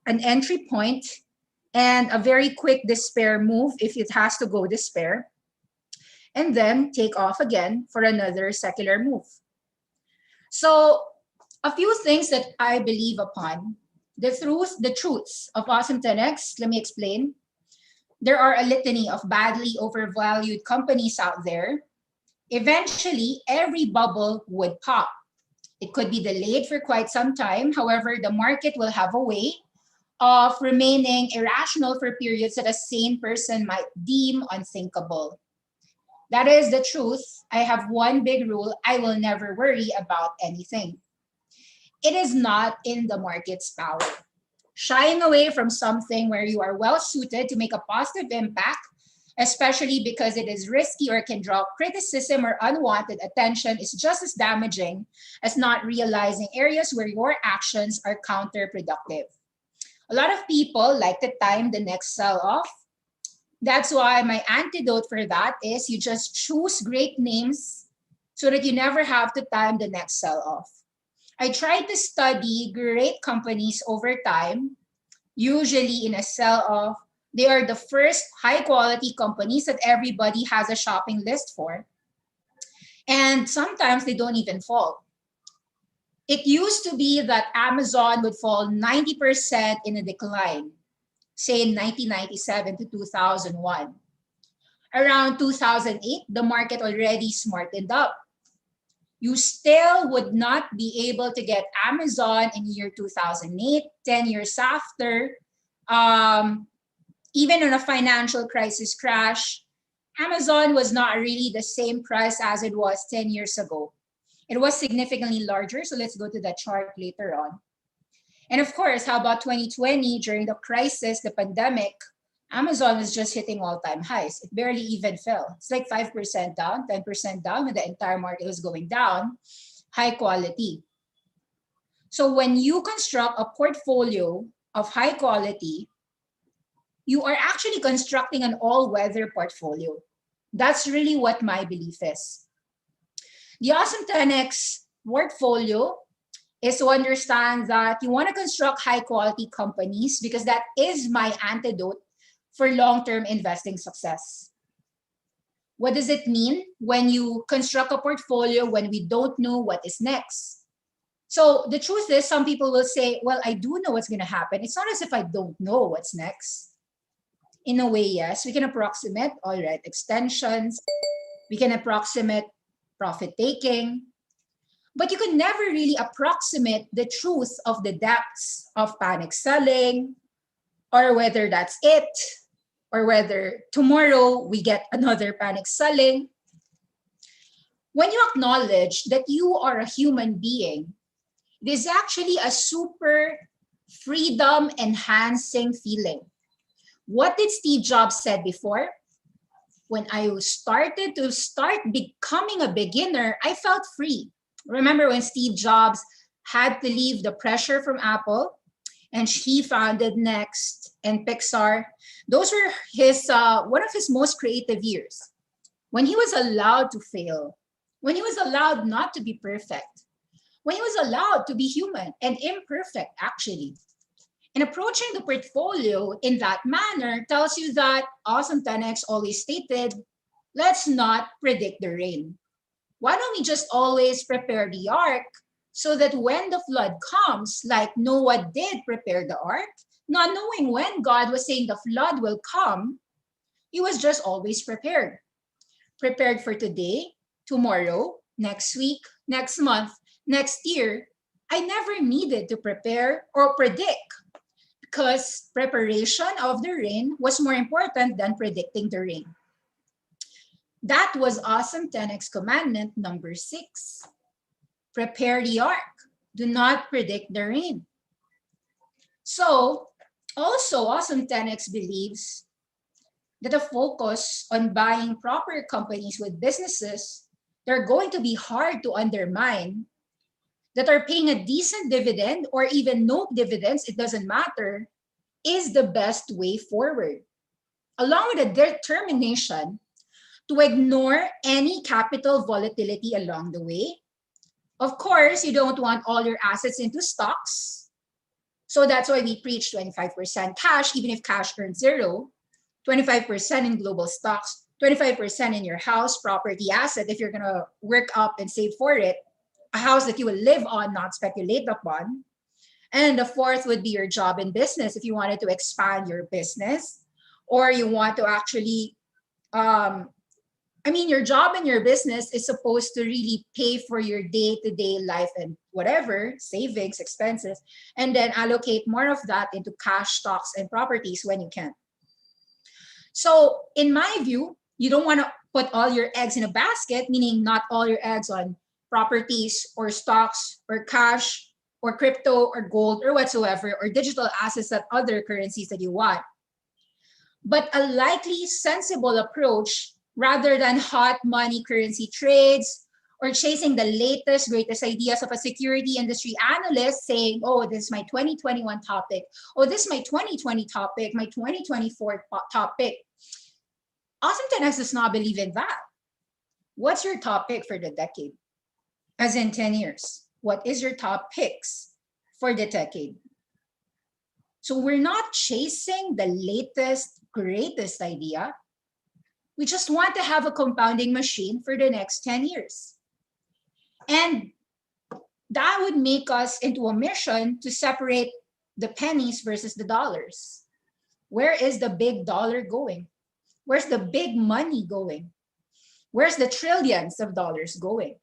an entry point, and a very quick despair move if it has to go despair, and then take off again for another secular move. So a few things that I believe upon. The truths of Awesome10x, let me explain. There are a litany of badly overvalued companies out there. Eventually, every bubble would pop. It could be delayed for quite some time. However, the market will have a way of remaining irrational for periods that a sane person might deem unthinkable. That is the truth. I have one big rule: I will never worry about anything. It is not in the market's power. Shying away from something where you are well suited to make a positive impact, especially because it is risky or can draw criticism or unwanted attention, is just as damaging as not realizing areas where your actions are counterproductive. A lot of people like to time the next sell-off. That's why my antidote for that is you just choose great names so that you never have to time the next sell-off. I tried to study great companies over time. Usually in a sell-off, they are the first high-quality companies that everybody has a shopping list for. And sometimes they don't even fall. It used to be that Amazon would fall 90% in a decline, say in 1997 to 2001. Around 2008, the market already smartened up. You still would not be able to get Amazon in year 2008, 10 years after. Even in a financial crisis crash, Amazon was not really the same price as it was 10 years ago. It was significantly larger, so let's go to that chart later on. And of course, how about 2020, during the crisis, the pandemic, Amazon was just hitting all-time highs. It barely even fell. It's like 5% down, 10% down, when the entire market was going down. High quality. So when you construct a portfolio of high quality, you are actually constructing an all-weather portfolio. That's really what my belief is. The Awesome10x portfolio is to understand that you want to construct high-quality companies because that is my antidote for long-term investing success. What does it mean when you construct a portfolio when we don't know what is next? So the truth is, some people will say, well, I do know what's going to happen. It's not as if I don't know what's next. In a way, yes, we can approximate, all right, extensions. We can approximate profit taking. But you can never really approximate the truth of the depths of panic selling, or whether that's it, or whether tomorrow we get another panic selling. When you acknowledge that you are a human being, it is actually a super freedom enhancing feeling. What did Steve Jobs said before? When I started becoming a beginner, I felt free. Remember when Steve Jobs had to leave the pressure from Apple and he founded Next and Pixar? Those were his one of his most creative years. When he was allowed to fail, when he was allowed not to be perfect, when he was allowed to be human and imperfect, actually. And approaching the portfolio in that manner tells you that Awesome10x always stated, let's not predict the rain. Why don't we just always prepare the ark so that when the flood comes, like Noah did prepare the ark, not knowing when God was saying the flood will come, he was just always prepared. Prepared for today, tomorrow, next week, next month, next year. I never needed to prepare or predict because preparation of the rain was more important than predicting the rain. That was Awesome10x commandment number 6. Prepare the ark. Do not predict the rain. So, also Awesome10x believes that a focus on buying proper companies with businesses that are going to be hard to undermine, that are paying a decent dividend or even no dividends, it doesn't matter, is the best way forward. Along with a determination to ignore any capital volatility along the way. Of course, you don't want all your assets into stocks. So that's why we preach 25% cash, even if cash earns zero, 25% in global stocks, 25% in your house, property, asset, if you're going to work up and save for it, a house that you will live on, not speculate upon. And the fourth would be your job and business. If you wanted to expand your business, or you want to actually, your job and your business is supposed to really pay for your day-to-day life and whatever, savings, expenses, and then allocate more of that into cash, stocks, and properties when you can. So in my view, you don't want to put all your eggs in a basket, meaning not all your eggs on properties or stocks or cash or crypto or gold or whatsoever, or digital assets, that other currencies that you want. But a likely sensible approach, rather than hot money currency trades or chasing the latest, greatest ideas of a security industry analyst saying, oh, this is my 2021 topic. Oh, this is my 2020 topic, my 2024 topic. Awesome10x does not believe in that. What's your top pick for the decade? As in 10 years. What is your top picks for the decade? So we're not chasing the latest, greatest idea. We just want to have a compounding machine for the next 10 years. And that would make us into a mission to separate the pennies versus the dollars. Where is the big dollar going? Where's the big money going? Where's the trillions of dollars going?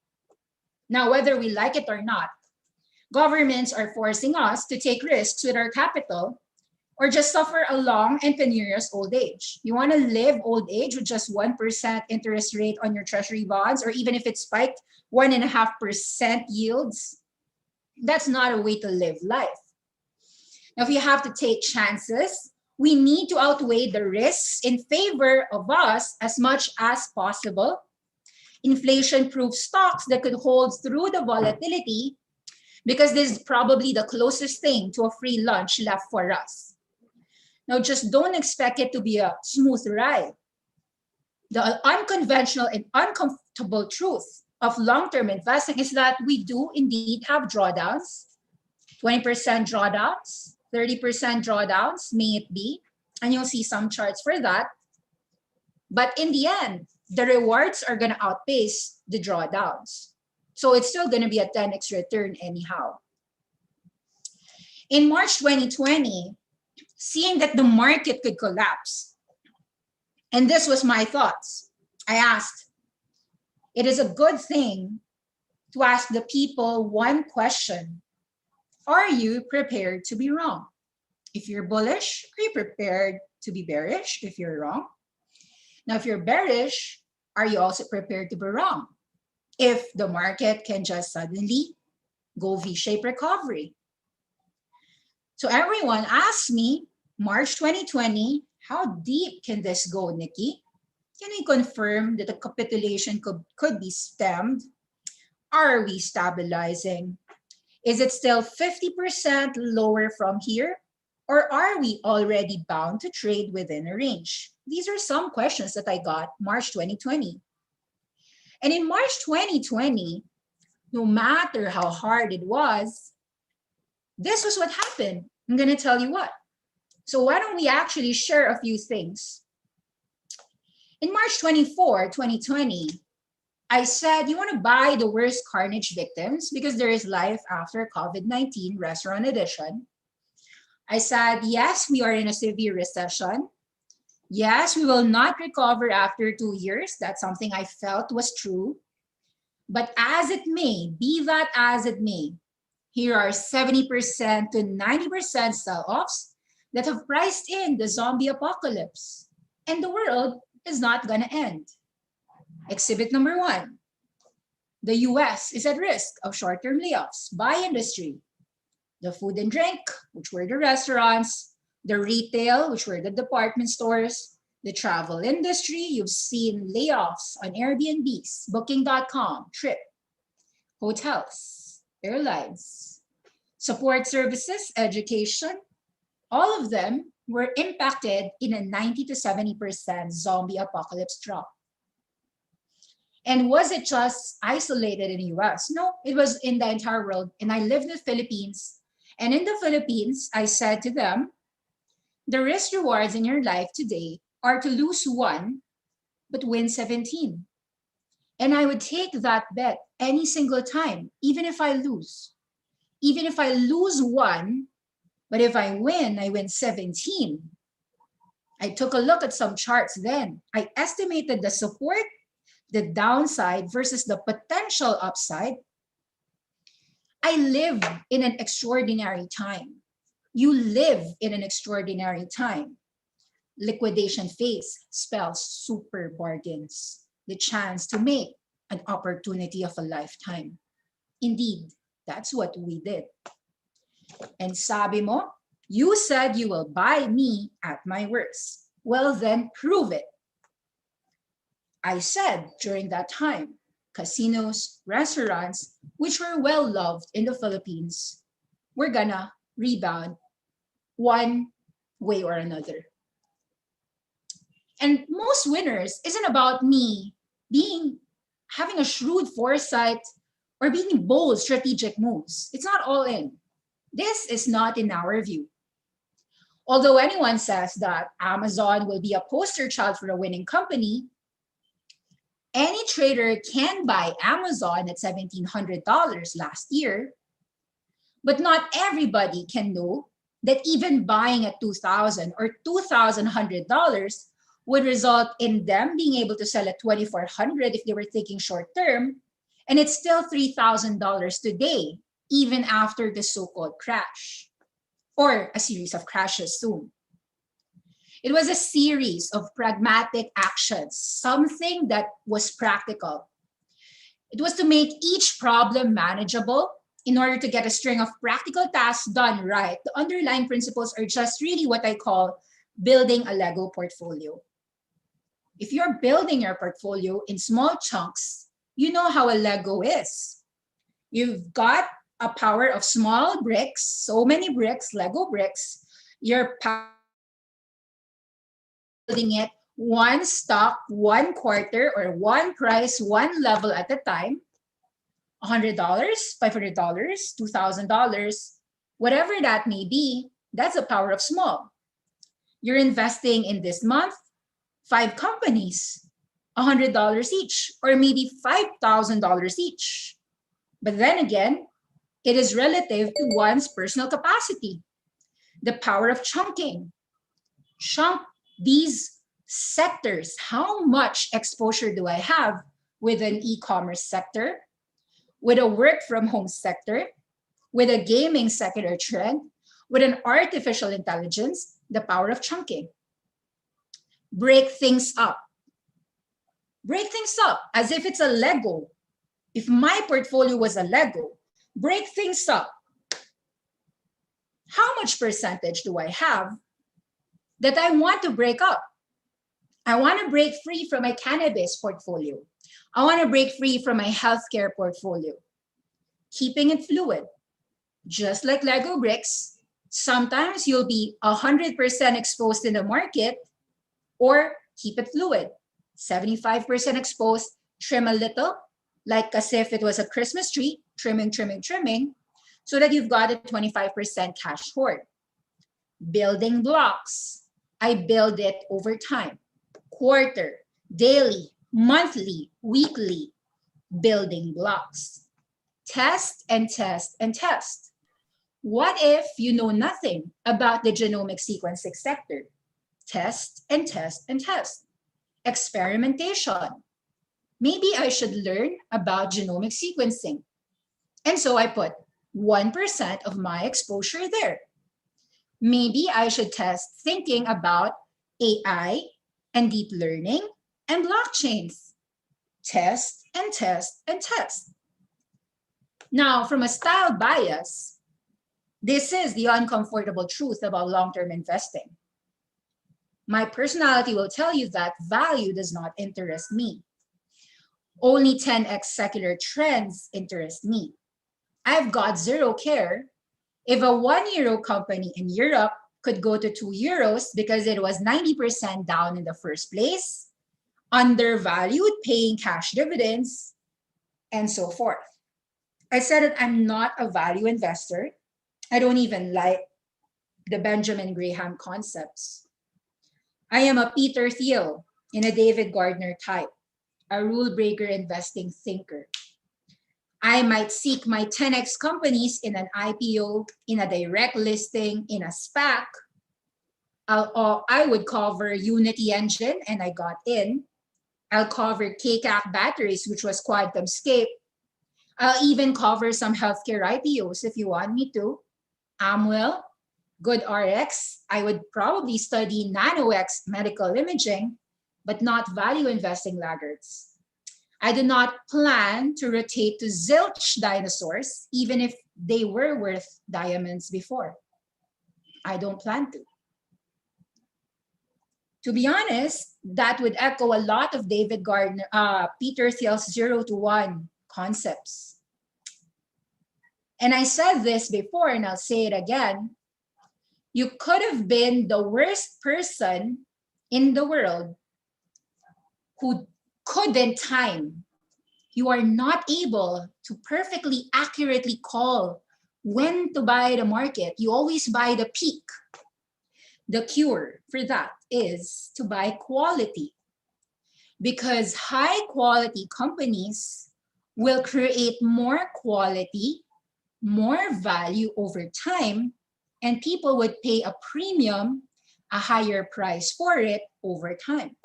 Now, whether we like it or not, governments are forcing us to take risks with our capital or just suffer a long and penurious old age. You want to live old age with just 1% interest rate on your treasury bonds, or even if it spiked 1.5% yields? That's not a way to live life. Now, if you have to take chances, we need to outweigh the risks in favor of us as much as possible. Inflation-proof stocks that could hold through the volatility, because this is probably the closest thing to a free lunch left for us. Now, just don't expect it to be a smooth ride. The unconventional and uncomfortable truth of long-term investing is that we do indeed have drawdowns, 20% drawdowns, 30% drawdowns, may it be, and you'll see some charts for that. But in the end, the rewards are going to outpace the drawdowns. So it's still going to be a 10x return anyhow. In March 2020, seeing that the market could collapse, and this was my thoughts, I asked, it is a good thing to ask the people one question. Are you prepared to be wrong? If you're bullish, are you prepared to be bearish if you're wrong? Now, if you're bearish, are you also prepared to be wrong if the market can just suddenly go V-shaped recovery? So everyone asked me, March 2020, how deep can this go, Nikki? Can we confirm that the capitulation could be stemmed? Are we stabilizing? Is it still 50% lower from here? Or are we already bound to trade within a range? These are some questions that I got March 2020. And in March 2020, no matter how hard it was, this was what happened. I'm going to tell you what. So why don't we actually share a few things? In March 24, 2020, I said, you want to buy the worst carnage victims because there is life after COVID-19 restaurant edition. I said, yes, we are in a severe recession. Yes, we will not recover after 2 years. That's something I felt was true. But as it may, be that as it may, here are 70% to 90% sell-offs that have priced in the zombie apocalypse. And the world is not going to end. Exhibit number 1. The US is at risk of short-term layoffs by industry. The food and drink, which were the restaurants, the retail, which were the department stores, the travel industry, you've seen layoffs on Airbnbs, Booking.com, Trip, hotels, airlines, support services, education, all of them were impacted in a 90 to 70% zombie apocalypse drop. And was it just isolated in the US? No, it was in the entire world. And I lived in the Philippines. And in the Philippines, I said to them, the risk rewards in your life today are to lose one, but win 17. And I would take that bet any single time, even if I lose. Even if I lose one, but if I win 17. I took a look at some charts then. I estimated the support, the downside versus the potential upside. I live in an extraordinary time. You live in an extraordinary time. Liquidation phase spells super bargains, the chance to make an opportunity of a lifetime. Indeed, that's what we did. And sabi mo, you said you will buy me at my worst. Well, then prove it. I said during that time, casinos, restaurants, which were well loved in the Philippines, were gonna rebound one way or another. And most winners isn't about me having a shrewd foresight or being bold strategic moves. It's not all in. This is not in our view. Although anyone says that Amazon will be a poster child for a winning company, any trader can buy Amazon at $1,700 last year, but not everybody can know that even buying at $2,000 or $2,100 would result in them being able to sell at $2,400 if they were thinking short term, and it's still $3,000 today, even after the so-called crash, or a series of crashes soon. It was a series of pragmatic actions, something that was practical. It was to make each problem manageable in order to get a string of practical tasks done right. The underlying principles are just really what I call building a Lego portfolio. If you're building your portfolio in small chunks, you know how a Lego is. You've got a power of small bricks, so many bricks, Lego bricks. You're building it one stock, one quarter, or one price, one level at a time. $100, $500, $2,000, whatever that may be, that's the power of small. You're investing in this month, 5 companies, $100 each, or maybe $5,000 each. But then again, it is relative to one's personal capacity. The power of chunking. Chunk these sectors. How much exposure do I have with an e-commerce sector, with a work from home sector, with a gaming secular trend, with an artificial intelligence, the power of chunking. Break things up. Break things up as if it's a Lego. If my portfolio was a Lego, break things up. How much percentage do I have that I want to break up? I want to break free from my cannabis portfolio. I want to break free from my healthcare portfolio. Keeping it fluid. Just like Lego bricks, sometimes you'll be 100% exposed in the market, or keep it fluid. 75% exposed, trim a little, like as if it was a Christmas tree, trimming, so that you've got a 25% cash hoard. Building blocks. I build it over time. Quarter, daily, monthly, weekly. Building blocks. Test and test and test. What if you know nothing about the genomic sequencing sector? Test and test and test. Experimentation. Maybe I should learn about genomic sequencing. And so I put 1% of my exposure there. Maybe I should test thinking about AI and deep learning and blockchains. Test and test and test. Now, from a style bias, this is the uncomfortable truth about long-term investing. My personality will tell you that value does not interest me. Only 10x secular trends interest me. I've got zero care if a €1 company in Europe could go to €2 because it was 90% down in the first place, undervalued, paying cash dividends, and so forth. I said that I'm not a value investor. I don't even like the Benjamin Graham concepts. I am a Peter Thiel in a David Gardner type, a rule breaker investing thinker. I might seek my 10x companies in an IPO, in a direct listing, in a SPAC. I would cover Unity Engine and I got in. I'll cover KCAC batteries, which was QuantumScape. I'll even cover some healthcare IPOs if you want me to. Amwell, GoodRx. I would probably study NanoX medical imaging, but not value investing laggards. I do not plan to rotate to zilch dinosaurs, even if they were worth diamonds before. I don't plan to. To be honest, that would echo a lot of David Gardner, Peter Thiel's 0 to 1 concepts. And I said this before, and I'll say it again. You could have been the worst person in the world who couldn't time. You are not able to perfectly accurately call when to buy the market. You always buy the peak. The cure for that is to buy quality, because high quality companies will create more quality, more value over time, and people would pay a premium, a higher price for it over time.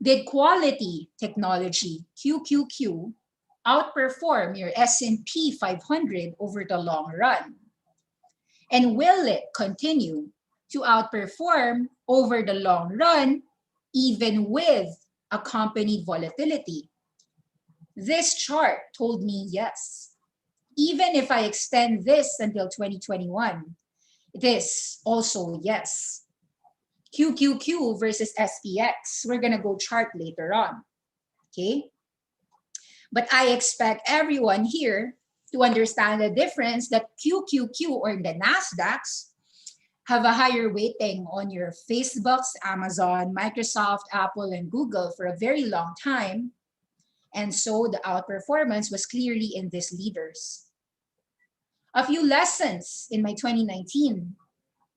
Did quality technology, QQQ, outperform your S&P 500 over the long run? And will it continue to outperform over the long run, even with accompanied volatility? This chart told me yes. Even if I extend this until 2021, it is also yes. QQQ versus SPX, we're gonna go chart later on, okay? But I expect everyone here to understand the difference that QQQ or the NASDAQs have a higher weighting on your Facebooks, Amazon, Microsoft, Apple, and Google for a very long time. And so the outperformance was clearly in these leaders. A few lessons in my 2019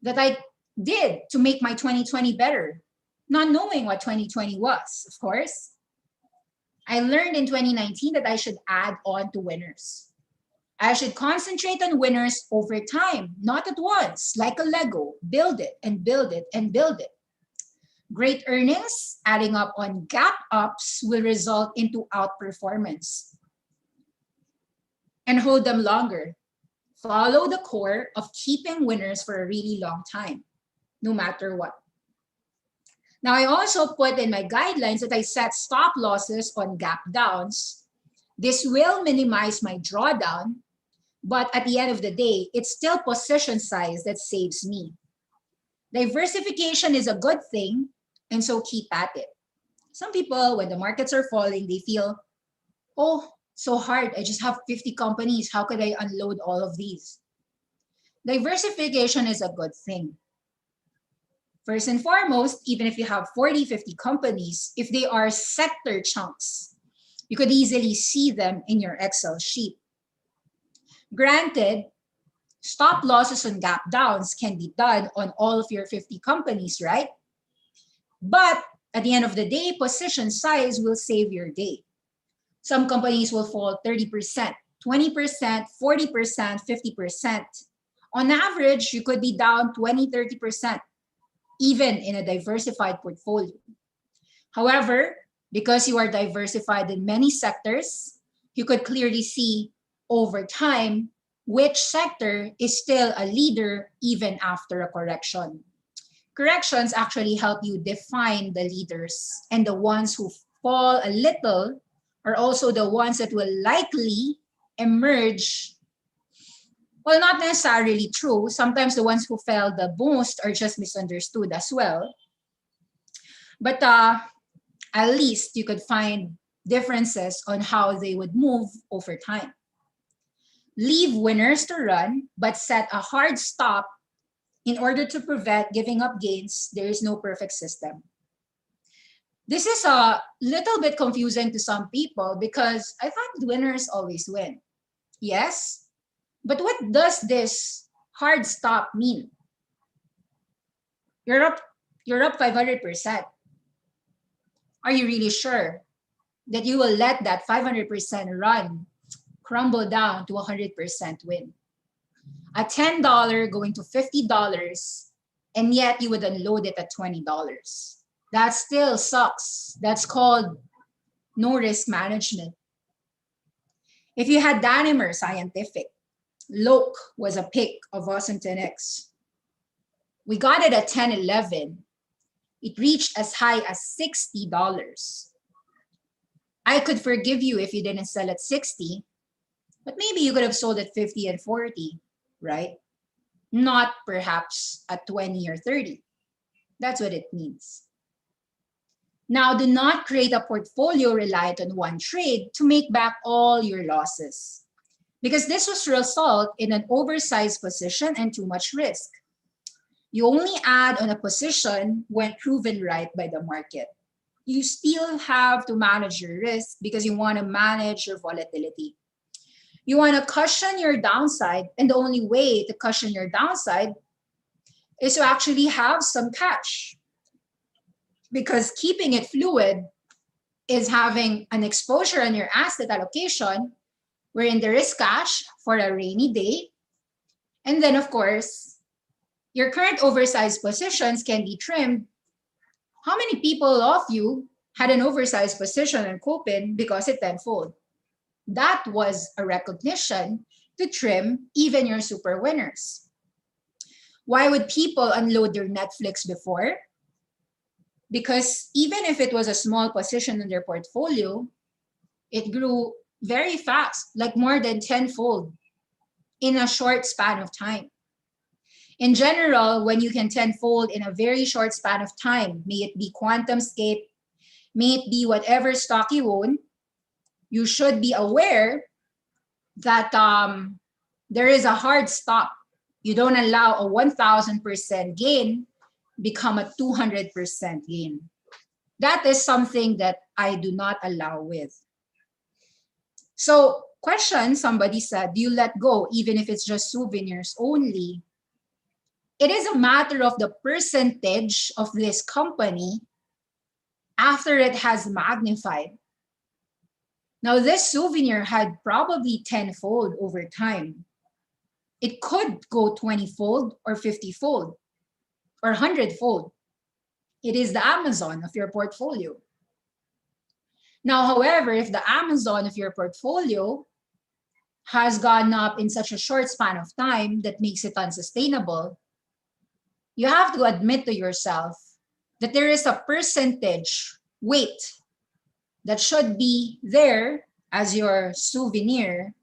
that I did to make my 2020 better, not knowing what 2020 was, of course. I learned in 2019 that I should add on to winners. I should concentrate on winners over time, not at once, like a Lego, build it and build it and build it. Great earnings adding up on gap ups will result into outperformance. And hold them longer. Follow the core of keeping winners for a really long time, no matter what. Now, I also put in my guidelines that I set stop losses on gap downs. This will minimize my drawdown, but at the end of the day, it's still position size that saves me. Diversification is a good thing, and so keep at it. Some people, when the markets are falling, they feel, oh, so hard. I just have 50 companies. How could I unload all of these? Diversification is a good thing. First and foremost, even if you have 40, 50 companies, if they are sector chunks, you could easily see them in your Excel sheet. Granted, stop losses on gap downs can be done on all of your 50 companies, right? But at the end of the day, position size will save your day. Some companies will fall 30%, 20%, 40%, 50%. On average, you could be down 20, 30%, even in a diversified portfolio. However, because you are diversified in many sectors, you could clearly see over time which sector is still a leader even after a correction. Corrections actually help you define the leaders, and the ones who fall a little are also the ones that will likely emerge. Well, not necessarily true. Sometimes the ones who fell the most are just misunderstood as well. But at least you could find differences on how they would move over time. Leave winners to run, but set a hard stop in order to prevent giving up gains. There is no perfect system. This is a little bit confusing to some people because I thought winners always win. Yes, But what does this hard stop mean? You're up 500%. Are you really sure that you will let that 500% run crumble down to 100% win? A $10 going to $50, and yet you would unload it at $20. That still sucks. That's called no risk management. If you had Danimer Scientific, Loke was a pick of Awesome10x. We got it at 10-11. It reached as high as $60. I could forgive you if you didn't sell at 60, but maybe you could have sold at 50 and 40, right? Not perhaps at 20 or 30. That's what it means. Now, do not create a portfolio reliant on one trade to make back all your losses, because this was result in an oversized position and too much risk. You only add on a position when proven right by the market. You still have to manage your risk because you want to manage your volatility. You want to cushion your downside, and the only way to cushion your downside is to actually have some cash, because keeping it fluid is having an exposure on your asset allocation wherein there is cash for a rainy day. And then, of course, your current oversized positions can be trimmed. How many people of you had an oversized position on Copin because it tenfold? That was a recognition to trim even your super winners. Why would people unload their Netflix before? Because even if it was a small position in their portfolio, it grew very fast, like more than tenfold in a short span of time. In general, when you can tenfold in a very short span of time, may it be QuantumScape, may it be whatever stock you own, you should be aware that there is a hard stop. You don't allow a 1,000% gain become a 200% gain. That is something that I do not allow with. So, question, somebody said, do you let go even if it's just souvenirs only? It is a matter of the percentage of this company after it has magnified. Now, this souvenir had probably tenfold over time. It could go 20-fold or 50-fold or 100-fold. It is the Amazon of your portfolio. Now, however, if the Amazon of your portfolio has gone up in such a short span of time that makes it unsustainable, you have to admit to yourself that there is a percentage weight that should be there as your souvenir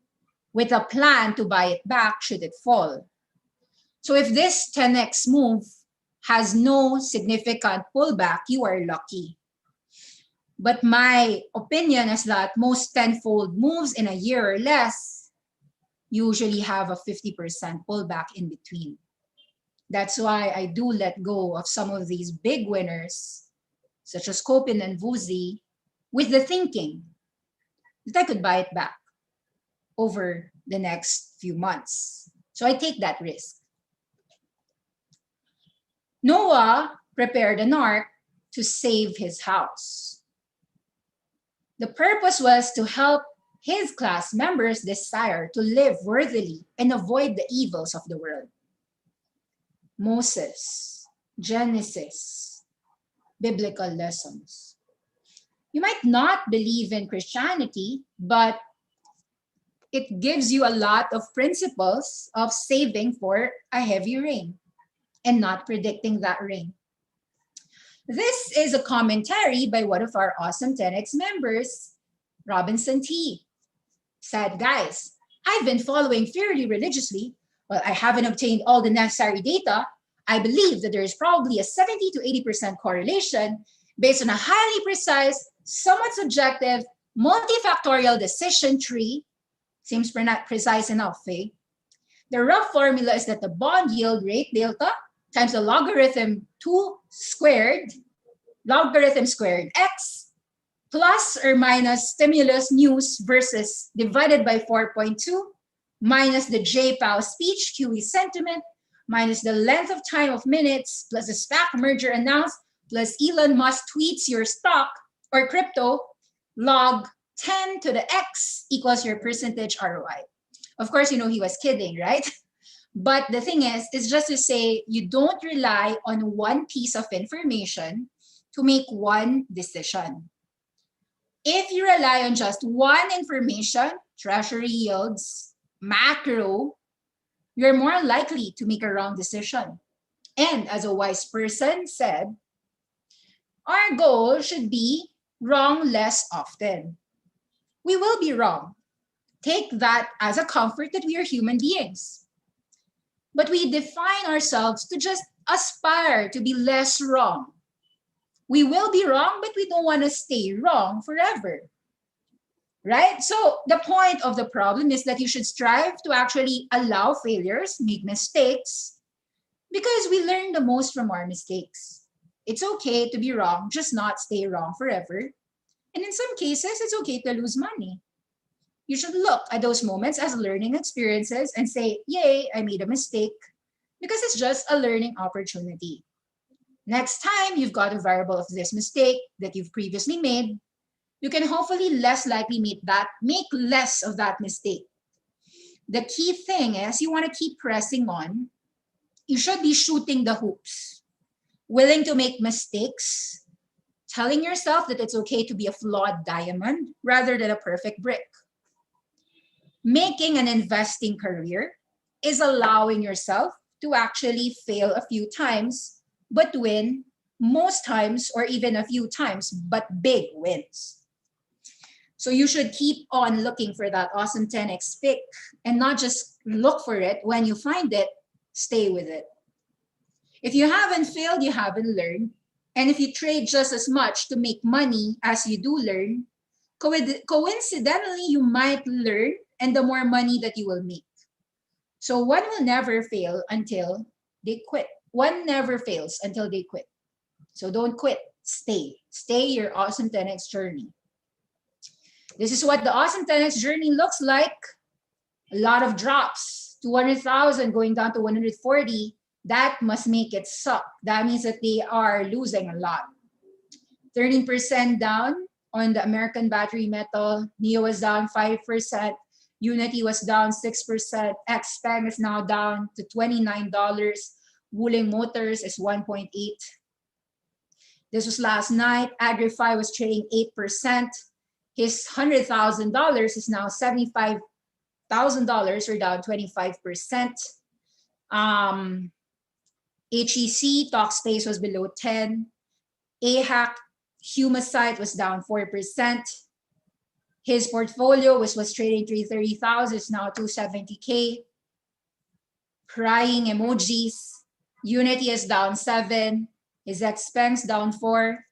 with a plan to buy it back should it fall. So if this 10x move has no significant pullback, you are lucky. But my opinion is that most tenfold moves in a year or less usually have a 50% pullback in between. That's why I do let go of some of these big winners, such as Copin and Vuzi, with the thinking that I could buy it back over the next few months. So I take that risk. Noah prepared an ark to save his house. The purpose was to help his class members desire to live worthily and avoid the evils of the world. Moses, Genesis, biblical lessons. You might not believe in Christianity, but it gives you a lot of principles of saving for a heavy rain and not predicting that rain. This is a commentary by one of our Awesome10x members, Robinson T. Said, guys, I've been following fairly religiously. Well, I haven't obtained all the necessary data. I believe that there is probably a 70 to 80% correlation based on a highly precise, somewhat subjective, multifactorial decision tree. Seems not precise enough, eh? The rough formula is that the bond yield rate, delta, times the logarithm 2 squared, logarithm squared x, plus or minus stimulus news versus divided by 4.2 minus the JPOW speech, QE sentiment, minus the length of time of minutes, plus the SPAC merger announced, plus Elon Musk tweets your stock or crypto, log 10 to the X equals your percentage ROI. Of course, you know he was kidding, right? But the thing is, it's just to say you don't rely on one piece of information to make one decision. If you rely on just one information, treasury yields, macro, you're more likely to make a wrong decision. And as a wise person said, our goal should be wrong less often. We will be wrong. Take that as a comfort that we are human beings. But we define ourselves to just aspire to be less wrong. We will be wrong, but we don't want to stay wrong forever. Right? So the point of the problem is that you should strive to actually allow failures, make mistakes, because we learn the most from our mistakes. It's okay to be wrong, just not stay wrong forever. And in some cases, it's okay to lose money. You should look at those moments as learning experiences and say, yay, I made a mistake, because it's just a learning opportunity. Next time you've got a variable of this mistake that you've previously made, you can hopefully less likely make less of that mistake. The key thing is you want to keep pressing on. You should be shooting the hoops, willing to make mistakes, telling yourself that it's okay to be a flawed diamond rather than a perfect brick. Making an investing career is allowing yourself to actually fail a few times, but win most times or even a few times, but big wins. So you should keep on looking for that awesome 10x pick and not just look for it. When you find it, stay with it. If you haven't failed, you haven't learned. And if you trade just as much to make money as you do learn, coincidentally, you might learn and the more money that you will make. So one will never fail until they quit. One never fails until they quit. So don't quit, stay. Stay your awesome 10x journey. This is what the awesome 10x journey looks like. A lot of drops, 200,000 going down to 140. That must make it suck. That means that they are losing a lot. 13% down on the American battery metal. NEO was down 5%. Unity was down 6%. XPeng is now down to $29. Wuling Motors is 1.8. This was last night. Agrify was trading 8%. His $100,000 is now $75,000, or down 25%. HEC, Talkspace was below 10. AHAC, Humasite was down 4%. His portfolio was trading 330,000, is now 270K. Crying emojis. Unity is down 7. His expense down 4.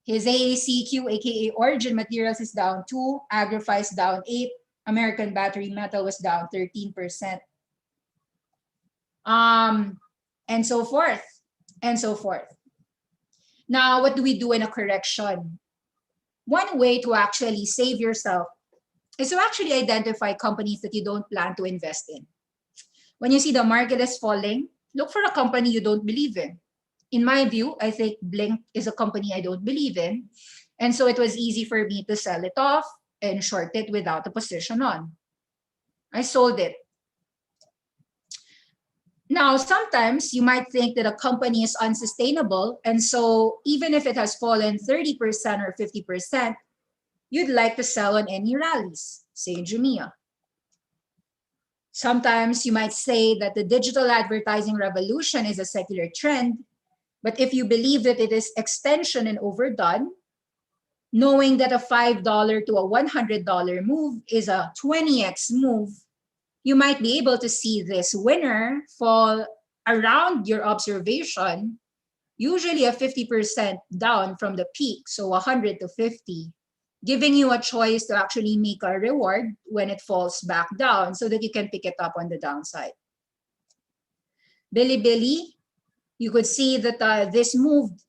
His AACQ, aka Origin Materials, is down 2. Agrify is down 8. American Battery Metal was down 13%. And so forth, and so forth. Now, what do we do in a correction? One way to actually save yourself is to actually identify companies that you don't plan to invest in. When you see the market is falling, look for a company you don't believe in. In my view, I think Blink is a company I don't believe in. And so it was easy for me to sell it off and short it without a position on. I sold it. Now, sometimes you might think that a company is unsustainable. And so even if it has fallen 30% or 50%, you'd like to sell on any rallies, say Jumia. Sometimes you might say that the digital advertising revolution is a secular trend. But if you believe that it is extension and overdone, knowing that a $5 to a $100 move is a 20x move, you might be able to see this winner fall around your observation, usually a 50% down from the peak, so 100 to 50, giving you a choice to actually make a reward when it falls back down so that you can pick it up on the downside. Bilibili, you could see that this moved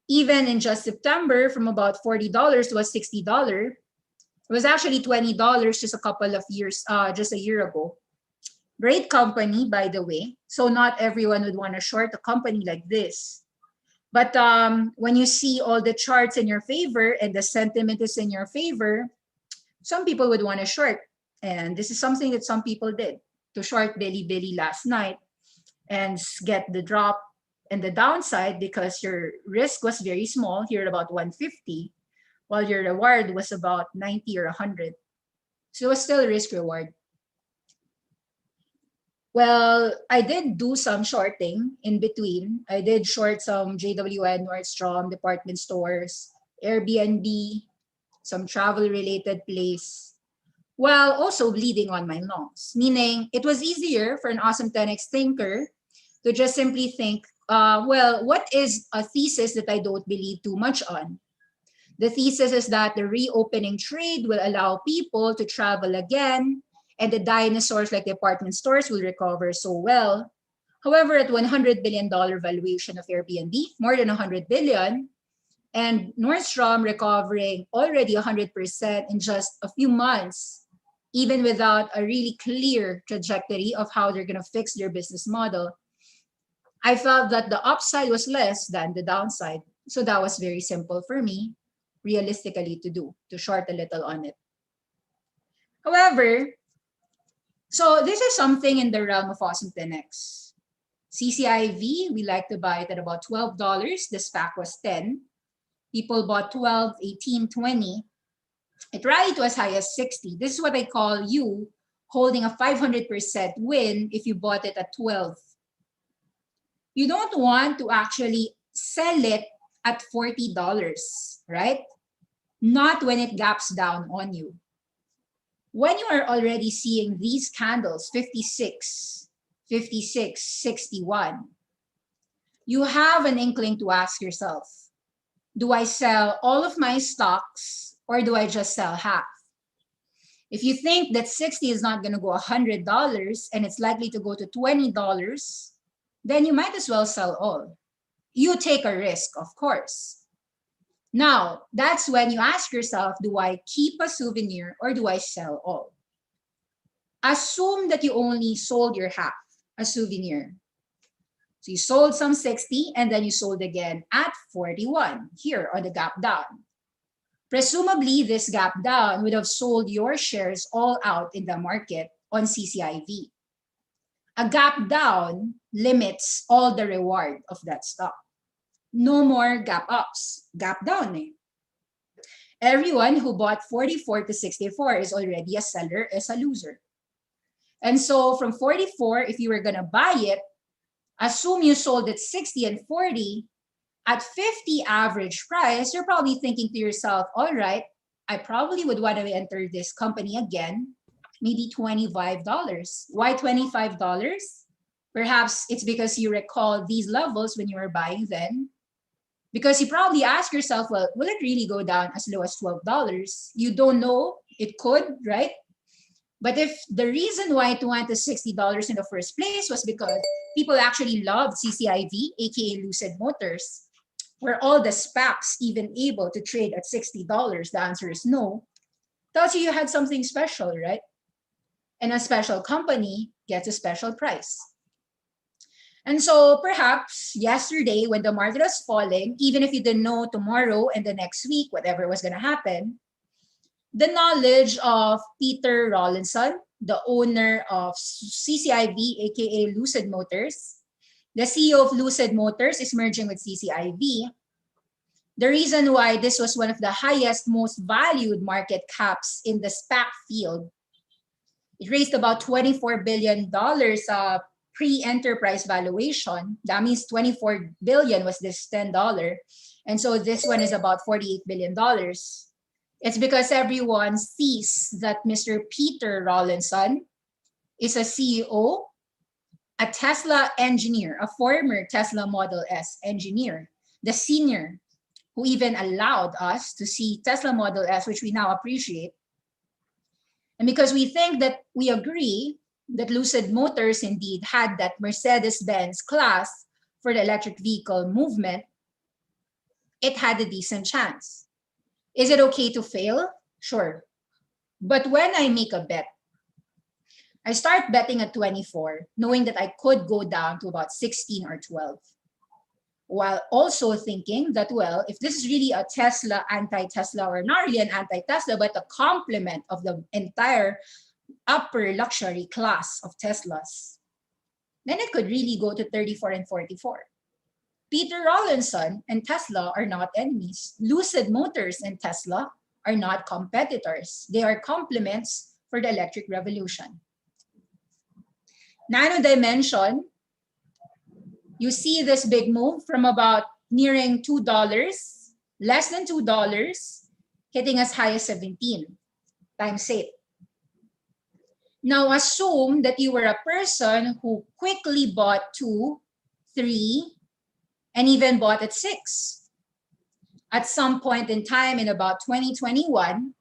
even in just September from about $40 to a $60. It was actually $20 just a couple of years, just a year ago. Great company, by the way. So not everyone would want to short a company like this. But when you see all the charts in your favor and the sentiment is in your favor, some people would want to short. And this is something that some people did, to short Bilibili last night and get the drop and the downside because your risk was very small here at about 150, while your reward was about 90 or 100. So it was still risk reward. Well, I did do some shorting in between. I did short some JWN, Nordstrom, department stores, Airbnb, some travel-related place, while also bleeding on my longs. Meaning, it was easier for an Awesome10x thinker to just simply think, well, what is a thesis that I don't believe too much on? The thesis is that the reopening trade will allow people to travel again, and the dinosaurs like department stores will recover so well. However, at $100 billion valuation of Airbnb, more than 100 billion, and Nordstrom recovering already 100% in just a few months, even without a really clear trajectory of how they're going to fix their business model, I felt that the upside was less than the downside. So that was very simple for me, realistically, to do, to short a little on it. However, so this is something in the realm of Awesome10x. CCIV, we like to buy it at about $12. The SPAC was 10. People bought 12, 18, 20. It rallied to as high as 60. This is what I call you holding a 500% win if you bought it at 12. You don't want to actually sell it at $40, right? Not when it gaps down on you. When you are already seeing these candles, 56, 56, 61, you have an inkling to ask yourself, do I sell all of my stocks or do I just sell half? If you think that 60 is not going to go $100 and it's likely to go to $20, then you might as well sell all. You take a risk, of course. Now, that's when you ask yourself, do I keep a souvenir or do I sell all? Assume that you only sold your half, a souvenir. So you sold some 60 and then you sold again at 41 here on the gap down. Presumably, this gap down would have sold your shares all out in the market on CCIV. A gap down limits all the reward of that stock. No more gap ups, gap down. Everyone who bought 44 to 64 is already a seller, is a loser. And so from 44, if you were going to buy it, assume you sold at 60 and 40, at 50 average price, you're probably thinking to yourself, all right, I probably would want to enter this company again, maybe $25. Why $25? Perhaps it's because you recall these levels when you were buying then. Because you probably ask yourself, well, will it really go down as low as $12? You don't know. It could, right? But if the reason why it went to $60 in the first place was because people actually loved CCIV, aka Lucid Motors, were all the SPACs even able to trade at $60? The answer is no. Tells you had something special, right? And a special company gets a special price. And so perhaps yesterday when the market was falling, even if you didn't know tomorrow and the next week, whatever was going to happen, the knowledge of Peter Rawlinson, the owner of CCIV, aka Lucid Motors, the CEO of Lucid Motors is merging with CCIV. The reason why this was one of the highest, most valued market caps in the SPAC field, it raised about $24 billion pre-enterprise valuation. That means 24 billion was this $10. And so this one is about $48 billion. It's because everyone sees that Mr. Peter Rawlinson is a CEO, a Tesla engineer, a former Tesla Model S engineer, the senior who even allowed us to see Tesla Model S, which we now appreciate. And because we think that we agree that Lucid Motors indeed had that Mercedes-Benz class for the electric vehicle movement, it had a decent chance. Is it okay to fail? Sure. But when I make a bet, I start betting at 24, knowing that I could go down to about 16 or 12. While also thinking that, well, if this is really a Tesla, anti-Tesla, or not really an anti-Tesla, but a complement of the entire upper luxury class of Teslas, then it could really go to 34 and 44. Peter Rawlinson and Tesla are not enemies. Lucid Motors and Tesla are not competitors. They are complements for the electric revolution. Nano dimension, you see this big move from about nearing $2, less than $2, hitting as high as 17 times 8. Now assume that you were a person who quickly bought 2, 3, and even bought at 6. At some point in time in about 2021,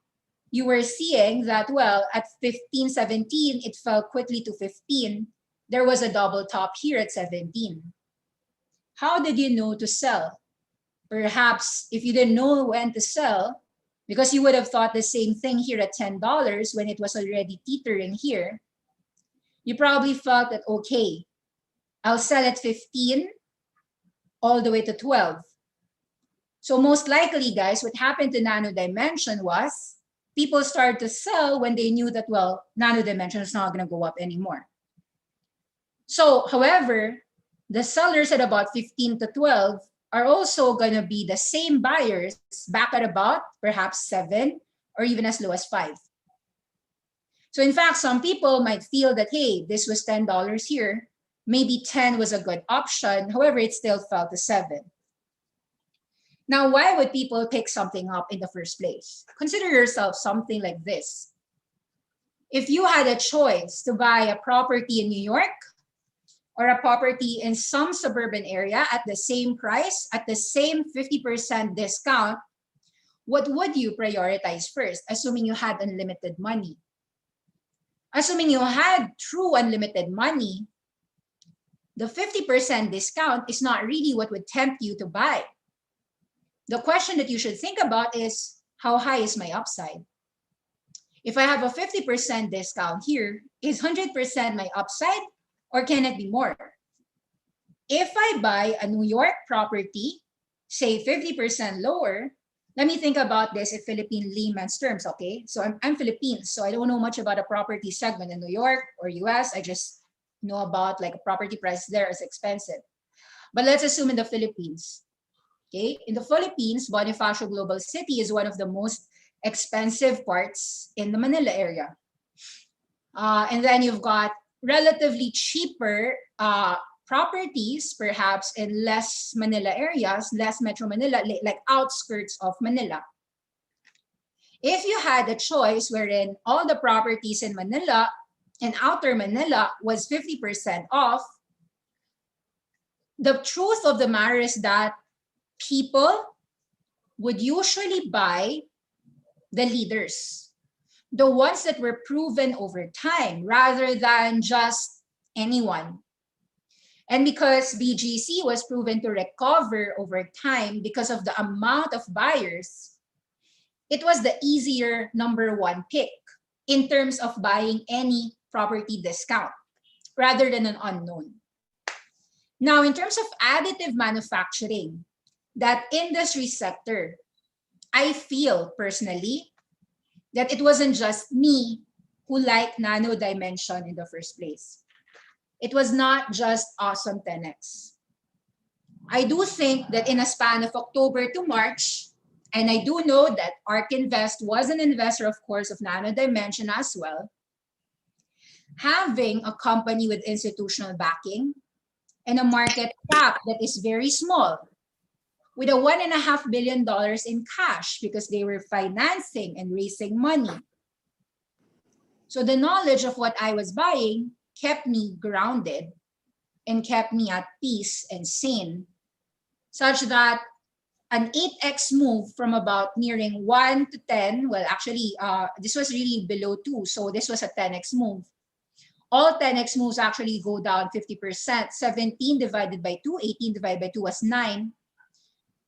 you were seeing that, well, at 15, 17, it fell quickly to 15. There was a double top here at 17. How did you know to sell? Perhaps if you didn't know when to sell, because you would have thought the same thing here at $10 when it was already teetering here, you probably felt that, okay, I'll sell at 15 all the way to 12. So most likely, guys, what happened to Nano Dimension was people started to sell when they knew that, well, Nano Dimension is not going to go up anymore. So, however, the sellers at about 15 to 12 are also going to be the same buyers back at about perhaps 7 or even as low as 5. So in fact, some people might feel that, hey, this was $10 here. Maybe 10 was a good option. However, it still fell to 7. Now, why would people pick something up in the first place? Consider yourself something like this. If you had a choice to buy a property in New York or a property in some suburban area at the same price, at the same 50% discount, what would you prioritize first, assuming you had unlimited money? Assuming you had true unlimited money, the 50% discount is not really what would tempt you to buy. The question that you should think about is, how high is my upside? If I have a 50% discount here, is 100% my upside, or can it be more? If I buy a New York property, say 50% lower, let me think about this in Philippine layman's terms, okay? So I'm Philippines, so I don't know much about a property segment in New York or US. I just know about like a property price there is expensive. But let's assume in the Philippines, okay? In the Philippines, Bonifacio Global City is one of the most expensive parts in the Manila area. And then you've got relatively cheaper properties, perhaps in less Manila areas, less Metro Manila, like outskirts of Manila. If you had a choice wherein all the properties in Manila and outer Manila was 50% off, the truth of the matter is that people would usually buy the leaders, the ones that were proven over time, rather than just anyone. And because BGC was proven to recover over time because of the amount of buyers, it was the easier #1 pick in terms of buying any property discount rather than an unknown. Now, in terms of additive manufacturing, that industry sector, I feel personally that it wasn't just me who liked Nano Dimension in the first place. It was not just Awesome10x. I do think that in a span of October to March, and I do know that ARK Invest was an investor, of course, of Nano Dimension as well, having a company with institutional backing and a market cap that is very small, with a $1.5 billion in cash because they were financing and raising money. So the knowledge of what I was buying kept me grounded and kept me at peace and sane, such that an 8x move from about nearing 1 to 10, well, actually, this was really below 2, so this was a 10x move. All 10x moves actually go down 50%. 17 divided by 2, 18 divided by 2 was 9.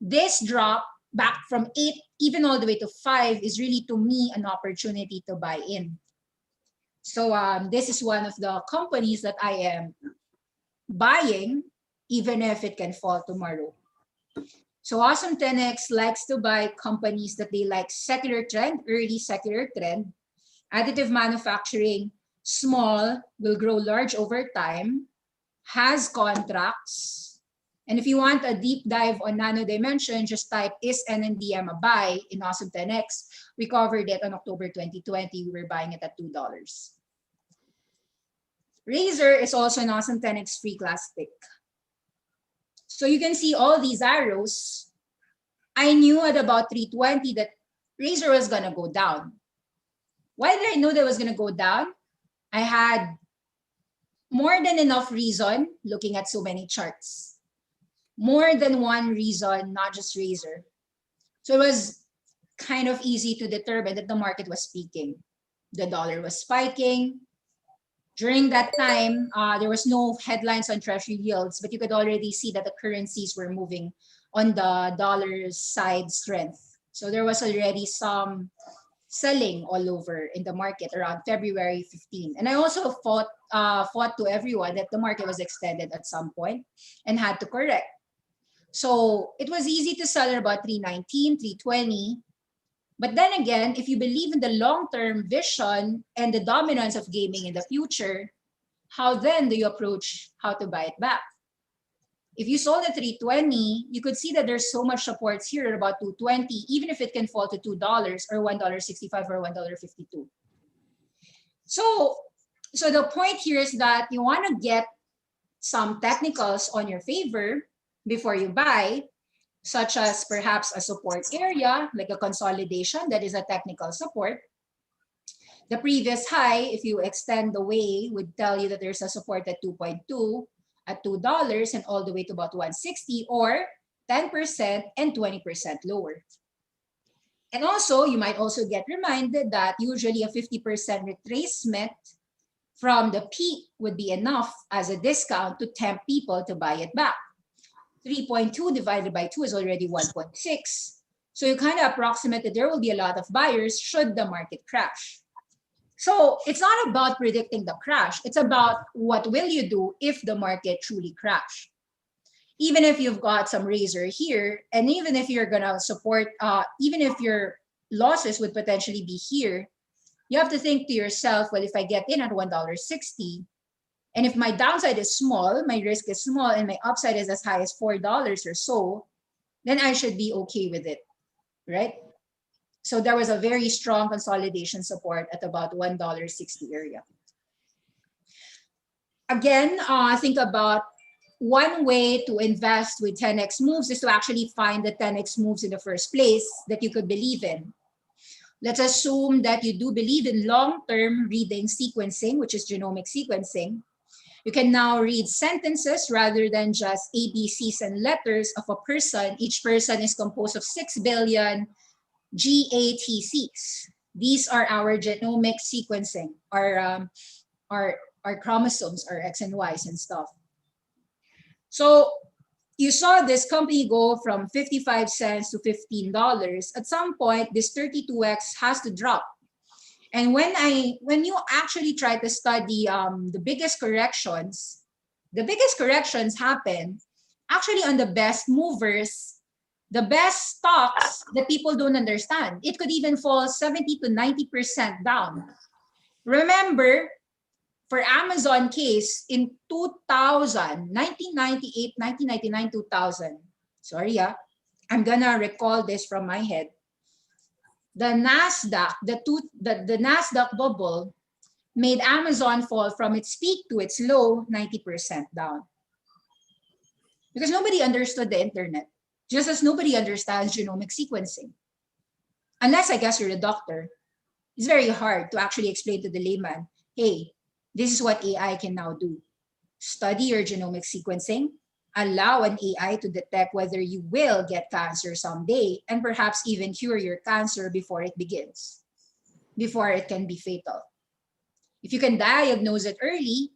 This drop back from 8, even all the way to 5, is really, to me, an opportunity to buy in. So this is one of the companies that I am buying, even if it can fall tomorrow. So Awesome10x likes to buy companies that they like secular trend, early secular trend, additive manufacturing, small, will grow large over time, has contracts. And if you want a deep dive on nano dimension, just type is NNDM a buy in Awesome10x. We covered it on October 2020. We were buying it at $2. Razer is also an Awesome10x free class pick. So you can see all these arrows. I knew at about 320 that Razer was going to go down. Why did I know that it was going to go down? I had more than enough reason looking at so many charts. More than one reason, not just Razer. So it was kind of easy to determine that the market was peaking. The dollar was spiking. During that time, there was no headlines on treasury yields, but you could already see that the currencies were moving on the dollar's side strength. So there was already some selling all over in the market around February 15. And I also fought to everyone that the market was extended at some point and had to correct. So it was easy to sell at about 319, 320. But then again, if you believe in the long-term vision and the dominance of gaming in the future, how then do you approach how to buy it back? If you sold at 320, you could see that there's so much supports here at about 220, even if it can fall to $2 or $1.65 or $1.52. So the point here is that you want to get some technicals on your favor before you buy, such as perhaps a support area, like a consolidation that is a technical support. The previous high, if you extend the way, would tell you that there's a support at 2.2, at $2 and all the way to about 160, or 10% and 20% lower. And also, you might also get reminded that usually a 50% retracement from the peak would be enough as a discount to tempt people to buy it back. 3.2 divided by 2 is already 1.6. So you kind of approximate that there will be a lot of buyers should the market crash. So it's not about predicting the crash. It's about what will you do if the market truly crash. Even if you've got some Razer here, and even if you're going to support, even if your losses would potentially be here, you have to think to yourself, well, if I get in at $1.60, and if my downside is small, my risk is small, and my upside is as high as $4 or so, then I should be okay with it, right? So there was a very strong consolidation support at about $1.60 area. Again, think about one way to invest with 10x moves is to actually find the 10x moves in the first place that you could believe in. Let's assume that you do believe in long-term reading sequencing, which is genomic sequencing. You can now read sentences rather than just ABCs and letters of a person. Each person is composed of 6 billion GATCs. These are our genomic sequencing, our chromosomes, our X and Ys and stuff. So you saw this company go from 55 cents to $15. At some point, this 32x has to drop. And when you actually try to study the biggest corrections happen actually on the best movers, the best stocks that people don't understand. It could even fall 70 to 90% down. Remember, for Amazon case in 2000, 1998, 1999, 2000, sorry, I'm gonna recall this from my head. The NASDAQ, the NASDAQ bubble made Amazon fall from its peak to its low 90% down. Because nobody understood the internet, just as nobody understands genomic sequencing. Unless I guess you're a doctor, it's very hard to actually explain to the layman, hey, this is what AI can now do. Study your genomic sequencing, allow an AI to detect whether you will get cancer someday, and perhaps even cure your cancer before it begins, before it can be fatal. If you can diagnose it early,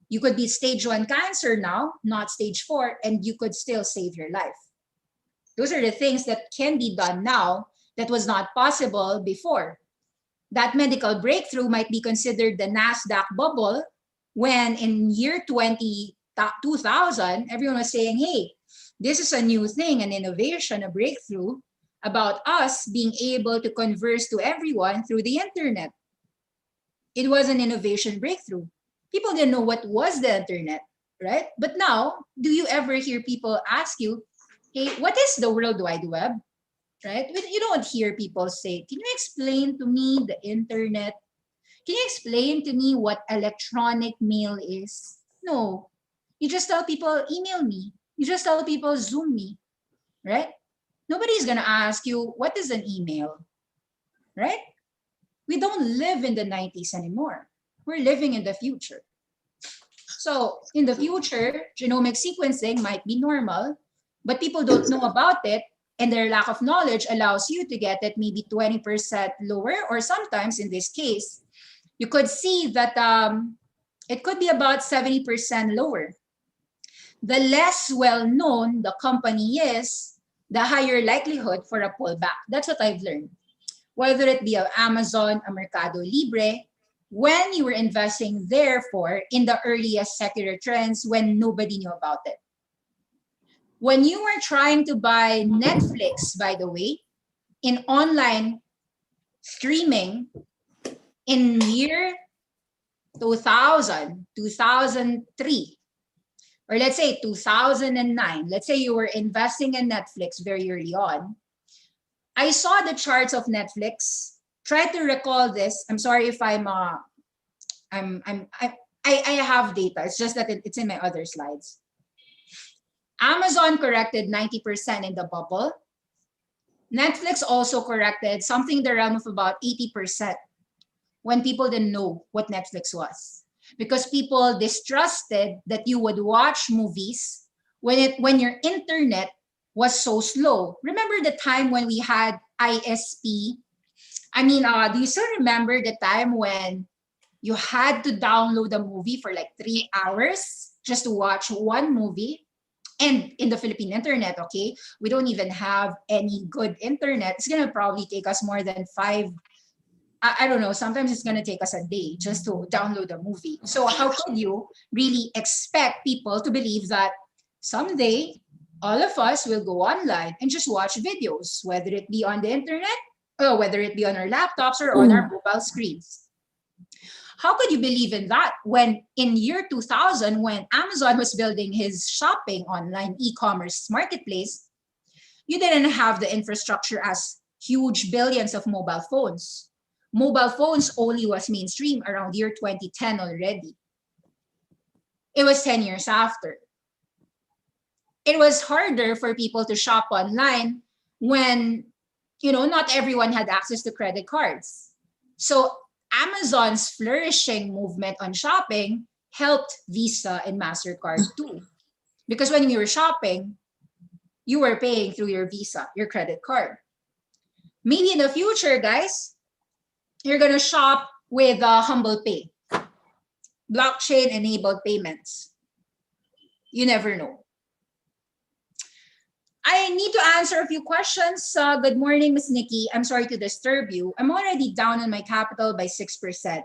you could be stage 1 cancer now, not stage 4, and you could still save your life. Those are the things that can be done now that was not possible before. that medical breakthrough might be considered the NASDAQ bubble, when in year 2000, everyone was saying, hey, this is a new thing, an innovation, a breakthrough about us being able to converse to everyone through the internet. It was an innovation breakthrough. People didn't know what was the internet, right? But now, do you ever hear people ask you, hey, what is the World Wide Web? Right? You don't hear people say, can you explain to me the internet? Can you explain to me what electronic mail is? No. You just tell people, email me. You just tell people, Zoom me, right? Nobody's going to ask you, what is an email, right? We don't live in the 90s anymore. We're living in the future. So in the future, genomic sequencing might be normal, but people don't know about it, and their lack of knowledge allows you to get it maybe 20% lower, or sometimes in this case, you could see that it could be about 70% lower. The less well-known the company is, the higher likelihood for a pullback. That's what I've learned. Whether it be Amazon, a Mercado Libre, when you were investing therefore in the earliest secular trends when nobody knew about it. When you were trying to buy Netflix, by the way, in online streaming in year 2000, 2003, or let's say 2009, let's say you were investing in Netflix very early on. I saw the charts of Netflix. Try to recall this. I'm sorry if I have data. It's just that it's in my other slides. Amazon corrected 90% in the bubble. Netflix also corrected something in the realm of about 80% when people didn't know what Netflix was, because people distrusted that you would watch movies when your internet was so slow. Remember the time when we had ISP? I mean, do you still remember the time when you had to download a movie for like 3 hours just to watch one movie? And in the Philippine internet, okay, we don't even have any good internet. It's going to probably take us more than 5, I don't know, sometimes it's going to take us a day just to download a movie. So how could you really expect people to believe that someday all of us will go online and just watch videos, whether it be on the internet or whether it be on our laptops or on our mobile screens? How could you believe in that when in year 2000, when Amazon was building his shopping online e-commerce marketplace, you didn't have the infrastructure as huge billions of mobile phones. Mobile phones only was mainstream around year 2010 already. It was 10 years after. It was harder for people to shop online when, not everyone had access to credit cards. So Amazon's flourishing movement on shopping helped Visa and MasterCard too. Because when you were shopping, you were paying through your Visa, your credit card. Maybe in the future, guys, you're going to shop with Humble Pay, blockchain-enabled payments. You never know. I need to answer a few questions. Good morning, Ms. Nikki. I'm sorry to disturb you. I'm already down on my capital by 6%. I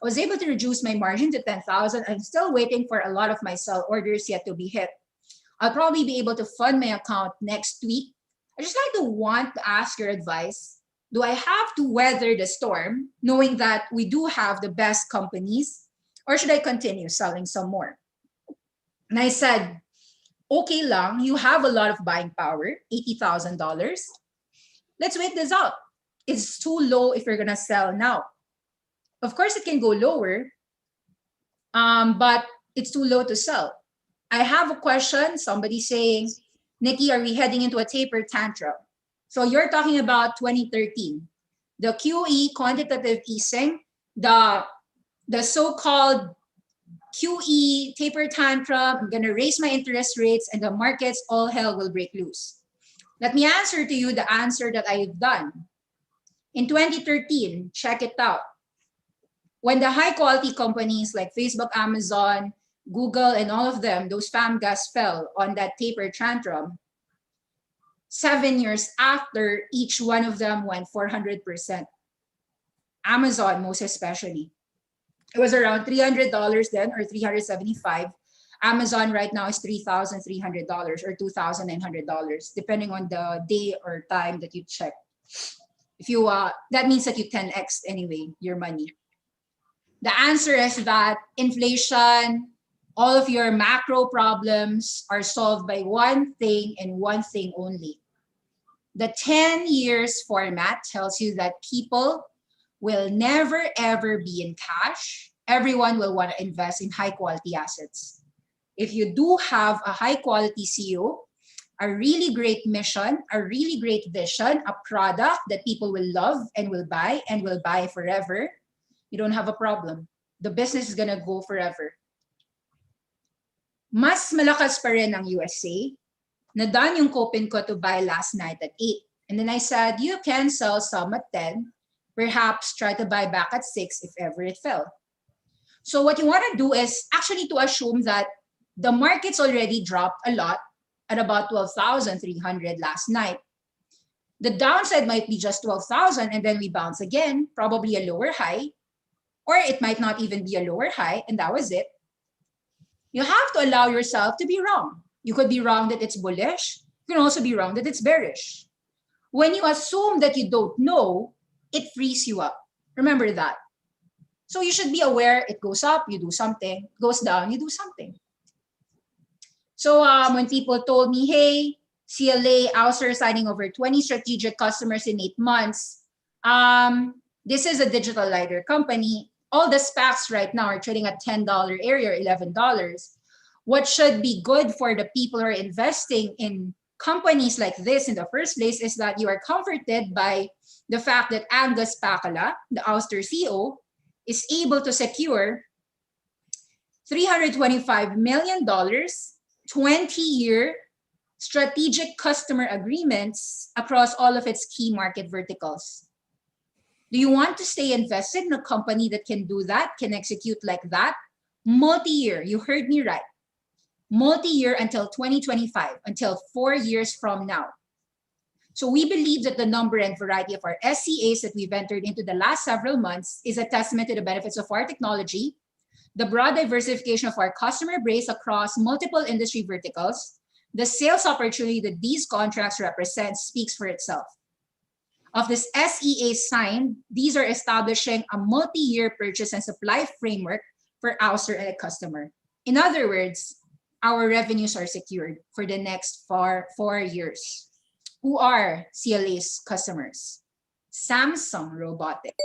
was able to reduce my margin to 10,000. I'm still waiting for a lot of my sell orders yet to be hit. I'll probably be able to fund my account next week. I just want to ask your advice. Do I have to weather the storm, knowing that we do have the best companies, or should I continue selling some more? And I said, okay lang, you have a lot of buying power, $80,000. Let's wait this out. It's too low if you're gonna sell now. Of course, it can go lower, but it's too low to sell. I have a question, somebody saying, Nikki, are we heading into a taper tantrum? So you're talking about 2013. The QE, quantitative easing, the so-called QE, taper tantrum, I'm going to raise my interest rates and the markets, all hell will break loose. Let me answer to you the answer that I've done. In 2013, check it out. When the high quality companies like Facebook, Amazon, Google, and all of them, those FAMGAs fell on that taper tantrum, 7 years after, each one of them went 400%. Amazon, most especially. It was around $300 then, or $375. Amazon right now is $3,300 or $2,900, depending on the day or time that you check. If you that means that you 10x anyway your money. The answer is that inflation, all of your macro problems are solved by one thing and one thing only. The 10 years format tells you that people will never ever be in cash. Everyone will want to invest in high quality assets. If you do have a high quality CEO, a really great mission, a really great vision, a product that people will love and will buy forever, you don't have a problem. The business is gonna go forever. Mas malakas pa rin ang USA. Na-done yung coupon ko to buy last night at 8. And then I said, you can sell some at 10, perhaps try to buy back at 6 if ever it fell. So what you want to do is actually to assume that the market's already dropped a lot at about 12,300 last night. The downside might be just 12,000 and then we bounce again, probably a lower high, or it might not even be a lower high and that was it. You have to allow yourself to be wrong. You could be wrong that it's bullish. You can also be wrong that it's bearish. When you assume that you don't know, it frees you up. Remember that. So you should be aware it goes up, you do something, goes down, you do something. So when people told me, hey, CLA, Ouster signing over 20 strategic customers in 8 months, this is a digital lidar company. All the SPACs right now are trading at $10 area or $11. What should be good for the people who are investing in companies like this in the first place is that you are comforted by the fact that Angus Pacala, the Ouster CEO, is able to secure $325 million, 20-year strategic customer agreements across all of its key market verticals. Do you want to stay invested in a company that can do that, can execute like that? Multi-year, you heard me right. Multi-year until 2025, until 4 years from now. So we believe that the number and variety of our SCAs that we've entered into the last several months is a testament to the benefits of our technology, the broad diversification of our customer base across multiple industry verticals. The sales opportunity that these contracts represent speaks for itself. Of this SEA signed, these are establishing a multi-year purchase and supply framework for Ouster and a customer. In other words, our revenues are secured for the next 4 years. Who are CLA's customers? Samsung Robotics.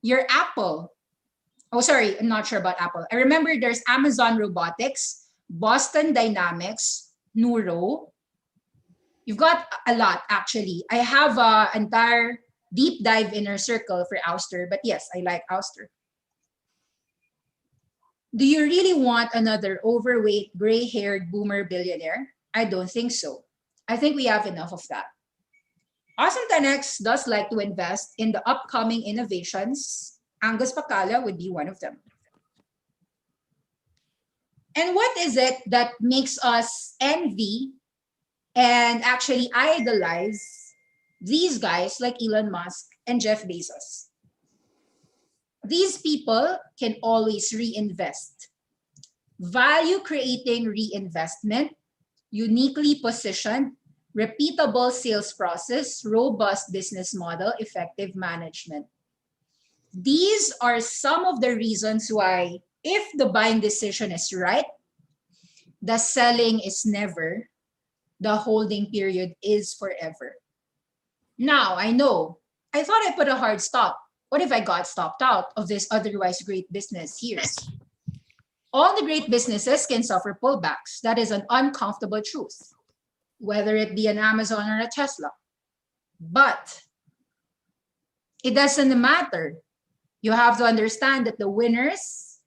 Your Apple. Oh, sorry, I'm not sure about Apple. I remember there's Amazon Robotics, Boston Dynamics, Nuro. You've got a lot, actually. I have an entire deep dive inner circle for Ouster, but yes, I like Ouster. Do you really want another overweight, gray-haired boomer billionaire? I don't think so. I think we have enough of that. Awesome10x does like to invest in the upcoming innovations. Angus Pacala would be one of them. And what is it that makes us envy and actually idolize these guys like Elon Musk and Jeff Bezos? These people can always reinvest. Value creating reinvestment, uniquely positioned, repeatable sales process, robust business model, effective management. These are some of the reasons why, if the buying decision is right, the selling is never, the holding period is forever. Now, I know, I thought I put a hard stop. What if I got stopped out of this otherwise great business here? All the great businesses can suffer pullbacks. That is an uncomfortable truth, whether it be an Amazon or a Tesla. But it doesn't matter. You have to understand that the winners,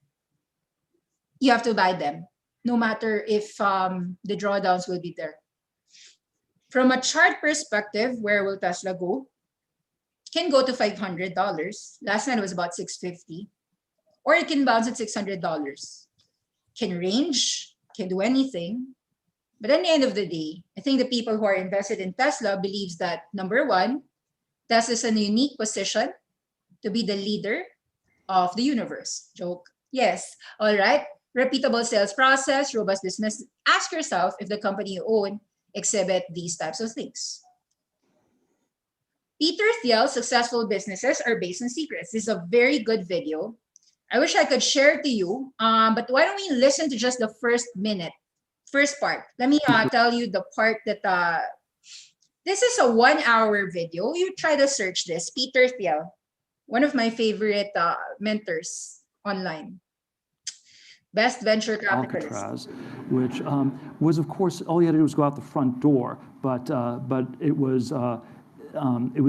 you have to buy them, no matter if the drawdowns will be there. From a chart perspective, where will Tesla go? Can go to $500. Last night it was about $650. Or it can bounce at $600. Can range, can do anything. But at the end of the day, I think the people who are invested in Tesla believes that, number one, Tesla is in a unique position to be the leader of the universe. Joke. Yes. All right. Repeatable sales process, robust business. Ask yourself if the company you own exhibit these types of things. Peter Thiel's successful businesses are based on secrets. This is a very good video. I wish I could share it to you, but why don't we listen to just the first part. Let me tell you the part that, this is a 1-hour video. You try to search this, Peter Thiel, one of my favorite mentors online. Best venture capitalist. Alcatraz, which was, of course, all you had to do was go out the front door, but it was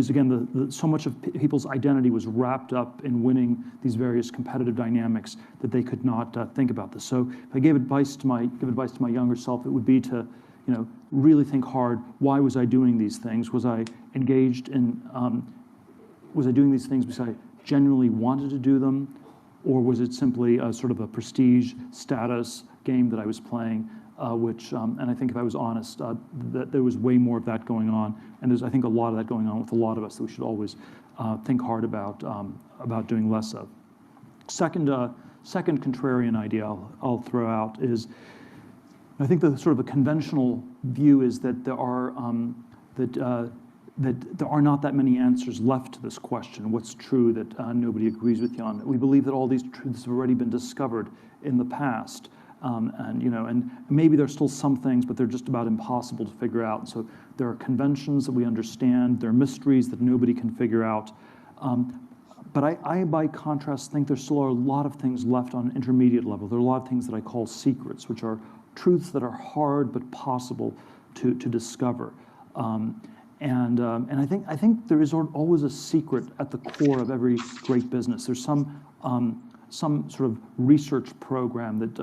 again, so much of people's identity was wrapped up in winning these various competitive dynamics that they could not think about this. So if I give advice to my younger self, it would be to, really think hard. Why was I doing these things? Was I engaged in? Was I doing these things because I genuinely wanted to do them, or was it simply a sort of a prestige status game that I was playing? And I think if I was honest, that there was way more of that going on, and there's, I think, a lot of that going on with a lot of us that we should always think hard about doing less of. Second contrarian idea I'll throw out is, I think the sort of a conventional view is that there are not that many answers left to this question. What's true that nobody agrees with you on? We believe that all these truths have already been discovered in the past. And maybe there's still some things, but they're just about impossible to figure out. So there are conventions that we understand, there are mysteries that nobody can figure out. But I, by contrast, think there still are a lot of things left on an intermediate level. There are a lot of things that I call secrets, which are truths that are hard but possible to discover. And I think there is always a secret at the core of every great business. There's some sort of research program that,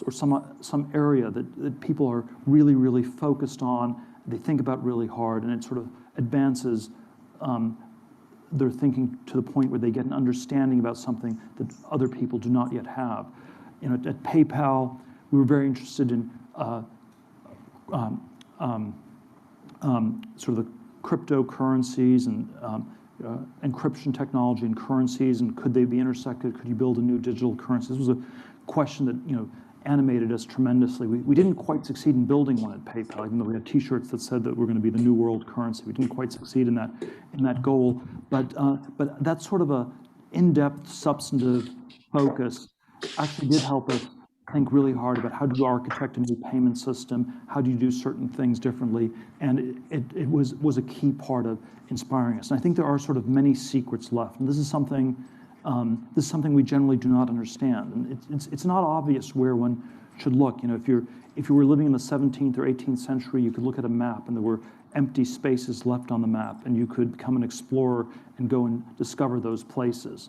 or some area that people are really, really focused on, they think about really hard, and it sort of advances their thinking to the point where they get an understanding about something that other people do not yet have. At PayPal, we were very interested in sort of the cryptocurrencies and encryption technology and currencies, and could they be intersected? Could you build a new digital currency? This was a question that animated us tremendously. We didn't quite succeed in building one at PayPal, even though we had T-shirts that said that we're going to be the new world currency. We didn't quite succeed in that goal, but that sort of a in-depth, substantive focus actually did help us think really hard about how do you architect a new payment system, how do you do certain things differently, and it was a key part of inspiring us. And I think there are sort of many secrets left, and this is something we generally do not understand, and it's not obvious where one should look. If you were living in the 17th or 18th century, you could look at a map and there were empty spaces left on the map, and you could become an explorer and go and discover those places.